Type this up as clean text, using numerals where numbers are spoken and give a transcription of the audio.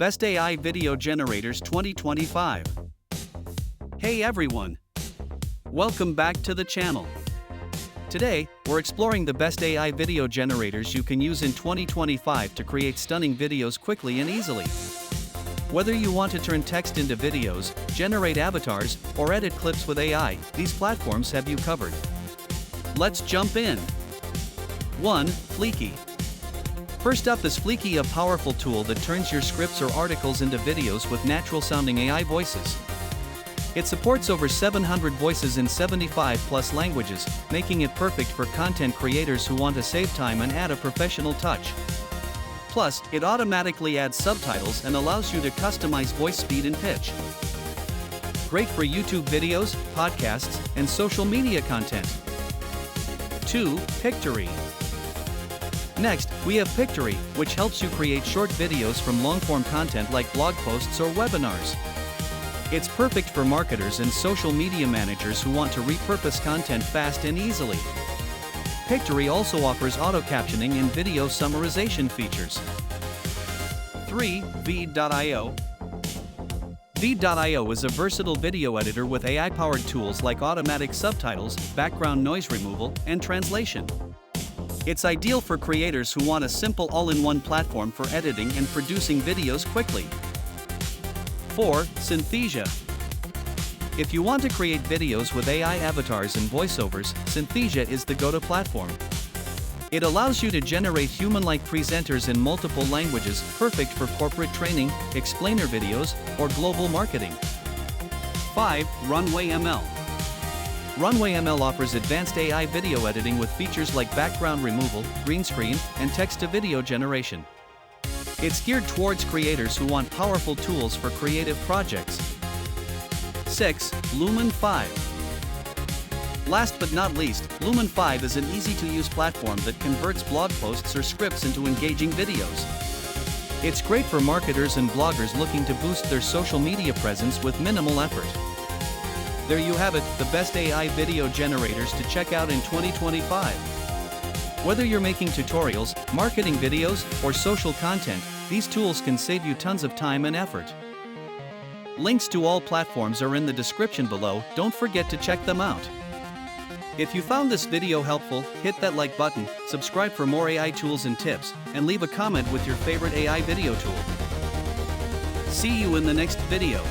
Best AI Video Generators 2025. Hey everyone! Welcome back to the channel. Today, we're exploring the best AI video generators you can use in 2025 to create stunning videos quickly and easily. Whether you want to turn text into videos, generate avatars, or edit clips with AI, these platforms have you covered. Let's jump in. 1. Fliki. First up is Fliki, a powerful tool that turns your scripts or articles into videos with natural-sounding AI voices. It supports over 700 voices in 75+ languages, making it perfect for content creators who want to save time and add a professional touch. Plus, it automatically adds subtitles and allows you to customize voice speed and pitch. Great for YouTube videos, podcasts, and social media content. 2. Pictory. Next, we have Pictory, which helps you create short videos from long-form content like blog posts or webinars. It's perfect for marketers and social media managers who want to repurpose content fast and easily. Pictory also offers auto-captioning and video summarization features. 3. Veed.io. Veed.io is a versatile video editor with AI-powered tools like automatic subtitles, background noise removal, and translation. It's ideal for creators who want a simple all-in-one platform for editing and producing videos quickly. 4. Synthesia. If you want to create videos with AI avatars and voiceovers, Synthesia is the go-to platform. It allows you to generate human-like presenters in multiple languages, perfect for corporate training, explainer videos, or global marketing. 5. Runway ML. Runway ML offers advanced AI video editing with features like background removal, green screen, and text-to-video generation. It's geared towards creators who want powerful tools for creative projects. 6. Lumen 5. Last but not least, Lumen 5 is an easy-to-use platform that converts blog posts or scripts into engaging videos. It's great for marketers and bloggers looking to boost their social media presence with minimal effort. There you have it, the best AI video generators to check out in 2025. Whether you're making tutorials, marketing videos, or social content, these tools can save you tons of time and effort. Links to all platforms are in the description below, don't forget to check them out. If you found this video helpful, hit that like button, subscribe for more AI tools and tips, and leave a comment with your favorite AI video tool. See you in the next video.